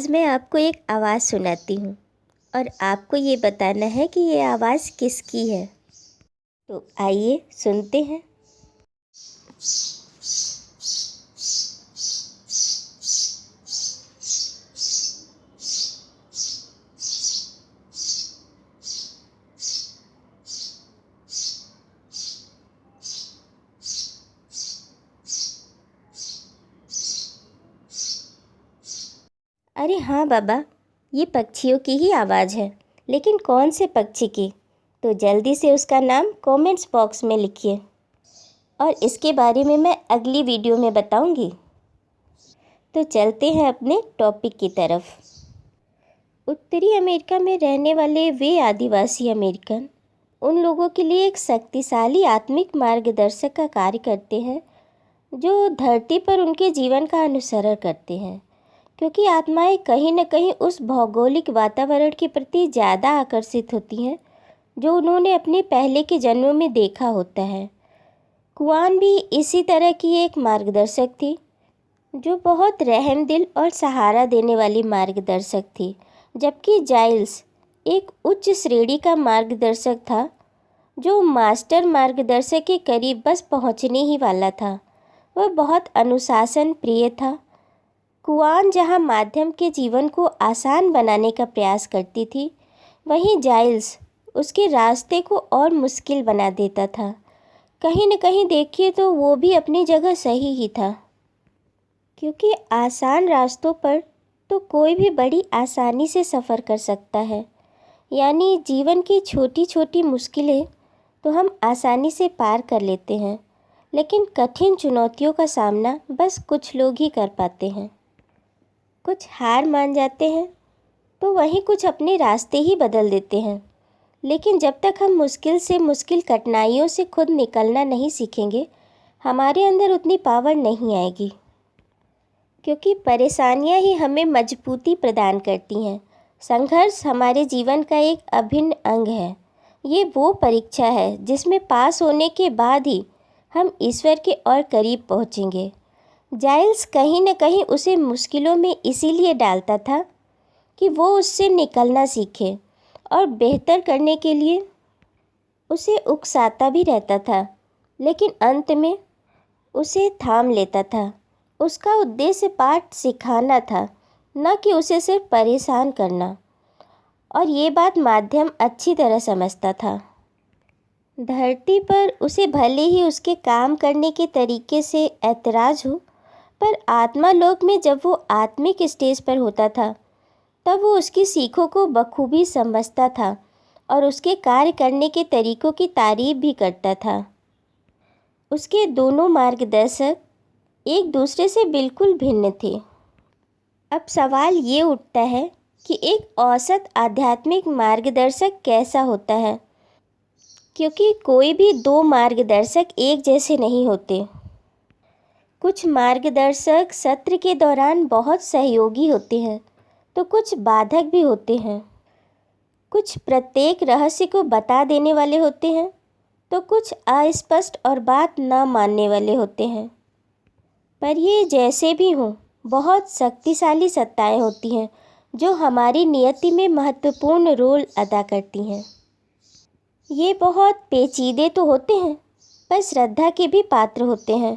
आज मैं आपको एक आवाज़ सुनाती हूँ और आपको ये बताना है कि ये आवाज़ किसकी है। तो आइए सुनते हैं। अरे हाँ बाबा, ये पक्षियों की ही आवाज़ है, लेकिन कौन से पक्षी की? तो जल्दी से उसका नाम कमेंट्स बॉक्स में लिखिए और इसके बारे में मैं अगली वीडियो में बताऊंगी। तो चलते हैं अपने टॉपिक की तरफ। उत्तरी अमेरिका में रहने वाले वे आदिवासी अमेरिकन उन लोगों के लिए एक शक्तिशाली आत्मिक मार्गदर्शक का कार्य करते हैं जो धरती पर उनके जीवन का अनुसरण करते हैं, क्योंकि आत्माएं कहीं न कहीं उस भौगोलिक वातावरण के प्रति ज़्यादा आकर्षित होती हैं जो उन्होंने अपने पहले के जन्मों में देखा होता है। कुआन भी इसी तरह की एक मार्गदर्शक थी जो बहुत रहमदिल और सहारा देने वाली मार्गदर्शक थी, जबकि जाइल्स एक उच्च श्रेणी का मार्गदर्शक था जो मास्टर मार्गदर्शक के करीब बस पहुंचने ही वाला था। वह बहुत अनुशासन प्रिय था। कुआन जहां माध्यम के जीवन को आसान बनाने का प्रयास करती थी, वहीं जाइल्स उसके रास्ते को और मुश्किल बना देता था। कहीं न कहीं देखिए तो वो भी अपनी जगह सही ही था, क्योंकि आसान रास्तों पर तो कोई भी बड़ी आसानी से सफ़र कर सकता है। यानी जीवन की छोटी छोटी मुश्किलें तो हम आसानी से पार कर लेते हैं, लेकिन कठिन चुनौतियों का सामना बस कुछ लोग ही कर पाते हैं। कुछ हार मान जाते हैं तो वहीं कुछ अपने रास्ते ही बदल देते हैं, लेकिन जब तक हम मुश्किल से मुश्किल कठिनाइयों से खुद निकलना नहीं सीखेंगे, हमारे अंदर उतनी पावर नहीं आएगी, क्योंकि परेशानियां ही हमें मजबूती प्रदान करती हैं। संघर्ष हमारे जीवन का एक अभिन्न अंग है। ये वो परीक्षा है जिसमें पास होने के बाद ही हम ईश्वर के और करीब पहुँचेंगे। जाइल्स कहीं न कहीं उसे मुश्किलों में इसीलिए डालता था कि वो उससे निकलना सीखे, और बेहतर करने के लिए उसे उकसाता भी रहता था, लेकिन अंत में उसे थाम लेता था। उसका उद्देश्य पाठ सिखाना था, न कि उसे सिर्फ परेशान करना, और ये बात माध्यम अच्छी तरह समझता था। धरती पर उसे भले ही उसके काम करने के तरीके से ऐतराज़ हो, पर आत्मा लोक में जब वो आत्मिक स्टेज पर होता था, तब वो उसकी सीखों को बखूबी समझता था और उसके कार्य करने के तरीकों की तारीफ भी करता था। उसके दोनों मार्गदर्शक एक दूसरे से बिल्कुल भिन्न थे। अब सवाल ये उठता है कि एक औसत आध्यात्मिक मार्गदर्शक कैसा होता है, क्योंकि कोई भी दो मार्गदर्शक एक जैसे नहीं होते। कुछ मार्गदर्शक सत्र के दौरान बहुत सहयोगी होते हैं तो कुछ बाधक भी होते हैं। कुछ प्रत्येक रहस्य को बता देने वाले होते हैं तो कुछ अस्पष्ट और बात ना मानने वाले होते हैं। पर ये जैसे भी हों, बहुत शक्तिशाली सत्ताएं होती हैं जो हमारी नियति में महत्वपूर्ण रोल अदा करती हैं। ये बहुत पेचीदे तो होते हैं, पर श्रद्धा के भी पात्र होते हैं।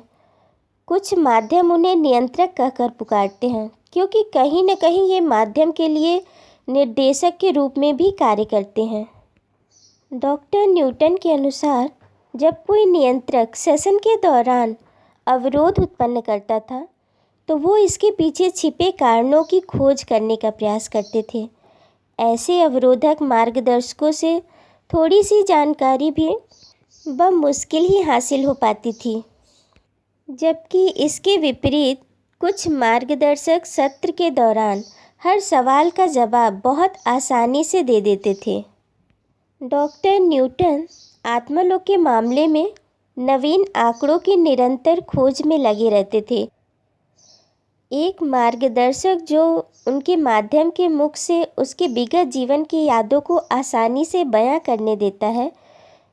कुछ माध्यम उन्हें नियंत्रक कहकर पुकारते हैं, क्योंकि कहीं न कहीं ये माध्यम के लिए निर्देशक के रूप में भी कार्य करते हैं। डॉक्टर न्यूटन के अनुसार जब कोई नियंत्रक सेशन के दौरान अवरोध उत्पन्न करता था, तो वो इसके पीछे छिपे कारणों की खोज करने का प्रयास करते थे। ऐसे अवरोधक मार्गदर्शकों से थोड़ी सी जानकारी भी बमुश्किल ही हासिल हो पाती थी, जबकि इसके विपरीत कुछ मार्गदर्शक सत्र के दौरान हर सवाल का जवाब बहुत आसानी से दे देते थे। डॉक्टर न्यूटन आत्मलोक के मामले में नवीन आंकड़ों की निरंतर खोज में लगे रहते थे। एक मार्गदर्शक जो उनके माध्यम के मुख से उसके विगत जीवन की यादों को आसानी से बयां करने देता है,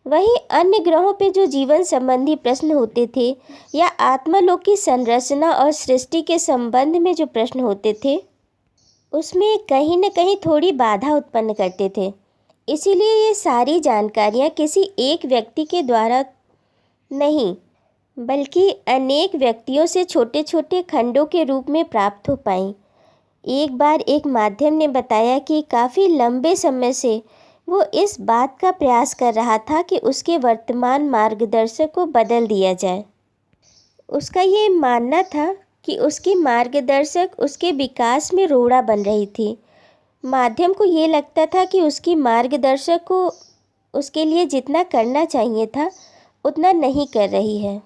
वहीं अन्य ग्रहों पे जो जीवन संबंधी प्रश्न होते थे या आत्मलोक की संरचना और सृष्टि के संबंध में जो प्रश्न होते थे, उसमें कहीं न कहीं थोड़ी बाधा उत्पन्न करते थे। इसीलिए ये सारी जानकारियाँ किसी एक व्यक्ति के द्वारा नहीं, बल्कि अनेक व्यक्तियों से छोटे छोटे खंडों के रूप में प्राप्त हो पाईं। एक बार एक माध्यम ने बताया कि काफ़ी लंबे समय से वो इस बात का प्रयास कर रहा था कि उसके वर्तमान मार्गदर्शक को बदल दिया जाए। उसका ये मानना था कि उसकी मार्गदर्शक उसके विकास में रोड़ा बन रही थी। माध्यम को ये लगता था कि उसकी मार्गदर्शक को उसके लिए जितना करना चाहिए था उतना नहीं कर रही है,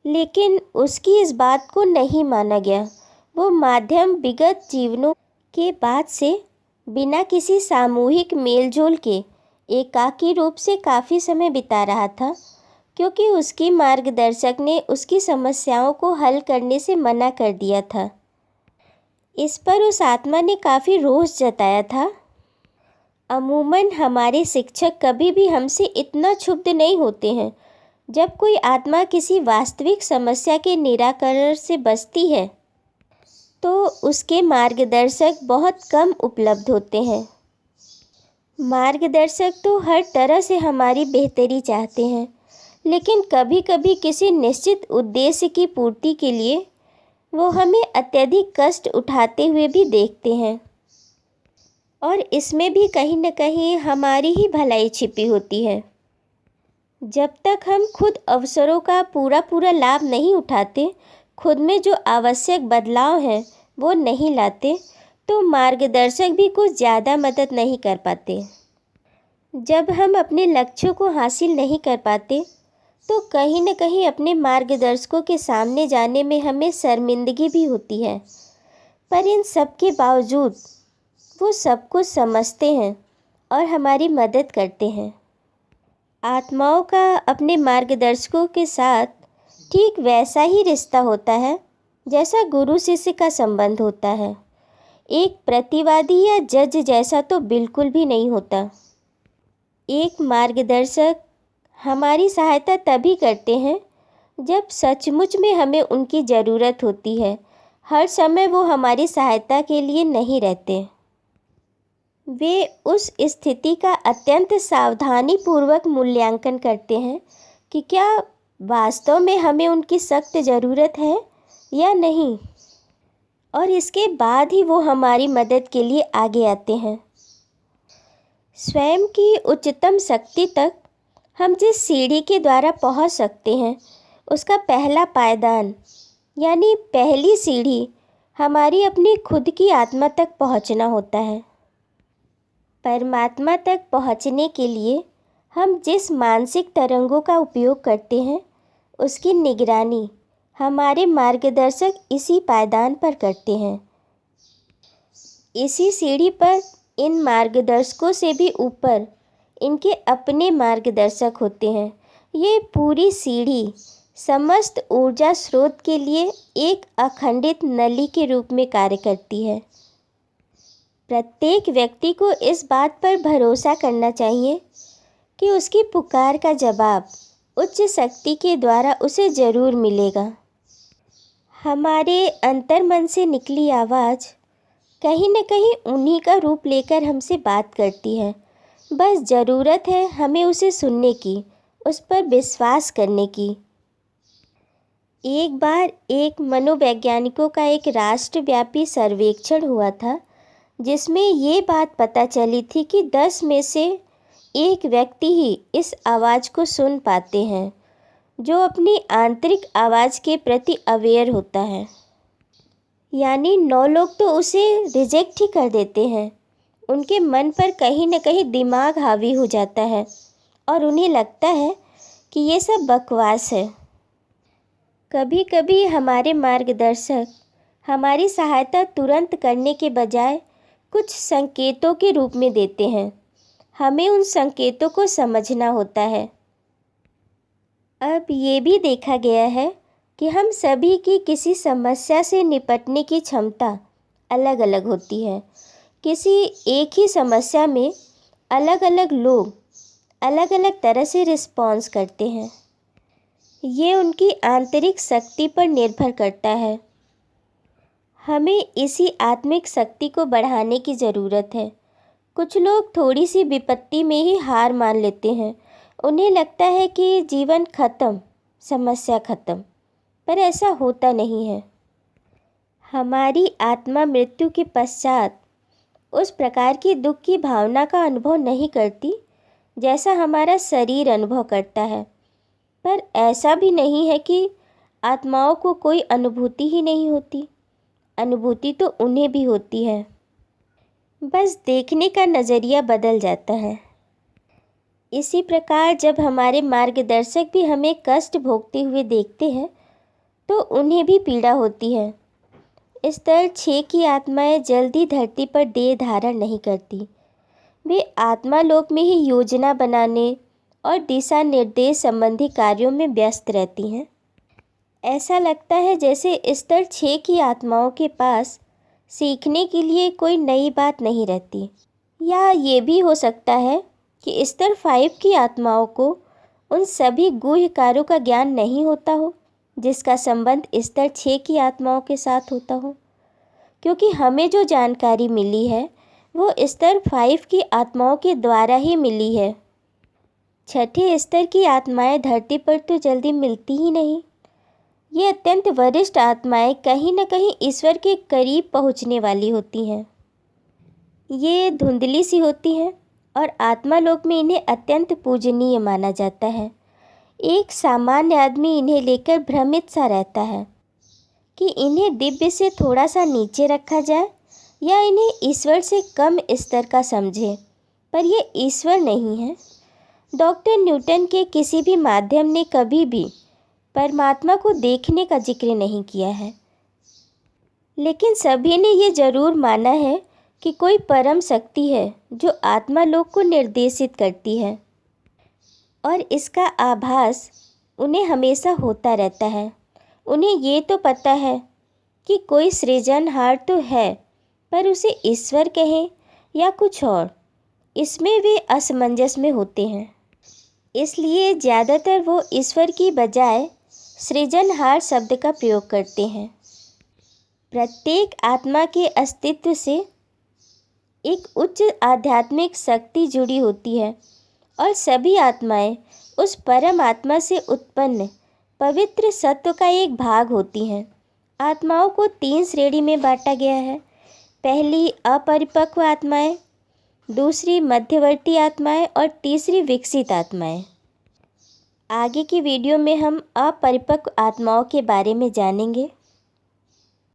लेकिन उसकी इस बात को नहीं माना गया। वो माध्यम विगत जीवनों के बाद से बिना किसी सामूहिक मेलजोल के एकाकी रूप से काफ़ी समय बिता रहा था, क्योंकि उसकी मार्गदर्शक ने उसकी समस्याओं को हल करने से मना कर दिया था। इस पर उस आत्मा ने काफ़ी रोष जताया था। अमूमन हमारे शिक्षक कभी भी हमसे इतना क्षुब्ध नहीं होते हैं। जब कोई आत्मा किसी वास्तविक समस्या के निराकरण से बचती है तो उसके मार्गदर्शक बहुत कम उपलब्ध होते हैं। मार्गदर्शक तो हर तरह से हमारी बेहतरी चाहते हैं, लेकिन कभी कभी किसी निश्चित उद्देश्य की पूर्ति के लिए वो हमें अत्यधिक कष्ट उठाते हुए भी देखते हैं, और इसमें भी कहीं न कहीं हमारी ही भलाई छिपी होती है। जब तक हम खुद अवसरों का पूरा लाभ नहीं उठाते, खुद में जो आवश्यक बदलाव हैं वो नहीं लाते, तो मार्गदर्शक भी कुछ ज़्यादा मदद नहीं कर पाते। जब हम अपने लक्ष्यों को हासिल नहीं कर पाते तो कहीं न कहीं अपने मार्गदर्शकों के सामने जाने में हमें शर्मिंदगी भी होती है, पर इन सब के बावजूद वो सब कुछ समझते हैं और हमारी मदद करते हैं। आत्माओं का अपने मार्गदर्शकों के साथ ठीक वैसा ही रिश्ता होता है जैसा गुरु शिष्य का संबंध होता है। एक प्रतिवादी या जज जैसा तो बिल्कुल भी नहीं होता। एक मार्गदर्शक हमारी सहायता तभी करते हैं जब सचमुच में हमें उनकी ज़रूरत होती है। हर समय वो हमारी सहायता के लिए नहीं रहते। वे उस स्थिति का अत्यंत सावधानीपूर्वक मूल्यांकन करते हैं कि क्या वास्तव में हमें उनकी सख्त ज़रूरत है या नहीं, और इसके बाद ही वो हमारी मदद के लिए आगे आते हैं। स्वयं की उच्चतम शक्ति तक हम जिस सीढ़ी के द्वारा पहुंच सकते हैं, उसका पहला पायदान यानी पहली सीढ़ी हमारी अपनी खुद की आत्मा तक पहुंचना होता है। परमात्मा तक पहुंचने के लिए हम जिस मानसिक तरंगों का उपयोग करते हैं, उसकी निगरानी हमारे मार्गदर्शक इसी पायदान पर करते हैं। इसी सीढ़ी पर इन मार्गदर्शकों से भी ऊपर इनके अपने मार्गदर्शक होते हैं। ये पूरी सीढ़ी समस्त ऊर्जा स्रोत के लिए एक अखंडित नली के रूप में कार्य करती है। प्रत्येक व्यक्ति को इस बात पर भरोसा करना चाहिए कि उसकी पुकार का जवाब उच्च शक्ति के द्वारा उसे ज़रूर मिलेगा। हमारे अंतर्मन से निकली आवाज़ कहीं न कहीं उन्हीं का रूप लेकर हमसे बात करती है। बस ज़रूरत है हमें उसे सुनने की, उस पर विश्वास करने की। एक बार एक मनोवैज्ञानिकों का एक राष्ट्रव्यापी सर्वेक्षण हुआ था, जिसमें ये बात पता चली थी कि 10 में से एक व्यक्ति ही इस आवाज़ को सुन पाते हैं, जो अपनी आंतरिक आवाज़ के प्रति अवेयर होता है। यानी 9 लोग तो उसे रिजेक्ट ही कर देते हैं। उनके मन पर कहीं न कहीं दिमाग हावी हो जाता है और उन्हें लगता है कि ये सब बकवास है। कभी कभी हमारे मार्गदर्शक हमारी सहायता तुरंत करने के बजाय कुछ संकेतों के रूप में देते हैं। हमें उन संकेतों को समझना होता है। अब ये भी देखा गया है कि हम सभी की किसी समस्या से निपटने की क्षमता अलग अलग होती है। किसी एक ही समस्या में अलग अलग लोग अलग अलग तरह से रिस्पॉन्स करते हैं। ये उनकी आंतरिक शक्ति पर निर्भर करता है। हमें इसी आत्मिक शक्ति को बढ़ाने की ज़रूरत है। कुछ लोग थोड़ी सी विपत्ति में ही हार मान लेते हैं। उन्हें लगता है कि जीवन खत्म, समस्या खत्म, पर ऐसा होता नहीं है। हमारी आत्मा मृत्यु के पश्चात उस प्रकार की दुख की भावना का अनुभव नहीं करती जैसा हमारा शरीर अनुभव करता है। पर ऐसा भी नहीं है कि आत्माओं को कोई अनुभूति ही नहीं होती। अनुभूति तो उन्हें भी होती है, बस देखने का नज़रिया बदल जाता है। इसी प्रकार जब हमारे मार्गदर्शक भी हमें कष्ट भोगते हुए देखते हैं तो उन्हें भी पीड़ा होती है। स्तर 6 की आत्माएं जल्दी धरती पर देह धारण नहीं करती। वे आत्मा लोक में ही योजना बनाने और दिशा निर्देश संबंधी कार्यों में व्यस्त रहती हैं। ऐसा लगता है जैसे स्तर 6 की आत्माओं के पास सीखने के लिए कोई नई बात नहीं रहती। या ये भी हो सकता है कि स्तर 5 की आत्माओं को उन सभी गूढ़ कार्यों का ज्ञान नहीं होता हो जिसका संबंध स्तर 6 की आत्माओं के साथ होता हो, क्योंकि हमें जो जानकारी मिली है वो स्तर 5 की आत्माओं के द्वारा ही मिली है। छठे स्तर की आत्माएं धरती पर तो जल्दी मिलती ही नहीं। ये अत्यंत वरिष्ठ आत्माएं कहीं न कहीं ईश्वर के करीब पहुंचने वाली होती हैं। ये धुंधली सी होती हैं और आत्मा लोक में इन्हें अत्यंत पूजनीय माना जाता है। एक सामान्य आदमी इन्हें लेकर भ्रमित सा रहता है कि इन्हें दिव्य से थोड़ा सा नीचे रखा जाए या इन्हें ईश्वर से कम स्तर का समझे, पर ये ईश्वर नहीं है। डॉक्टर न्यूटन के किसी भी माध्यम ने कभी भी परमात्मा को देखने का जिक्र नहीं किया है, लेकिन सभी ने ये जरूर माना है कि कोई परम शक्ति है जो आत्मा लोक को निर्देशित करती है, और इसका आभास उन्हें हमेशा होता रहता है। उन्हें ये तो पता है कि कोई सृजनहार तो है, पर उसे ईश्वर कहें या कुछ और, इसमें वे असमंजस में होते हैं। इसलिए ज़्यादातर वो ईश्वर की बजाय सृजनहार शब्द का प्रयोग करते हैं। प्रत्येक आत्मा के अस्तित्व से एक उच्च आध्यात्मिक शक्ति जुड़ी होती है और सभी आत्माएं उस परम आत्मा से उत्पन्न पवित्र सत्व का एक भाग होती हैं। आत्माओं को 3 श्रेणी में बांटा गया है। पहली अपरिपक्व आत्माएं, दूसरी मध्यवर्ती आत्माएं और तीसरी विकसित आत्माएं। आगे की वीडियो में हम अपरिपक्व आत्माओं के बारे में जानेंगे।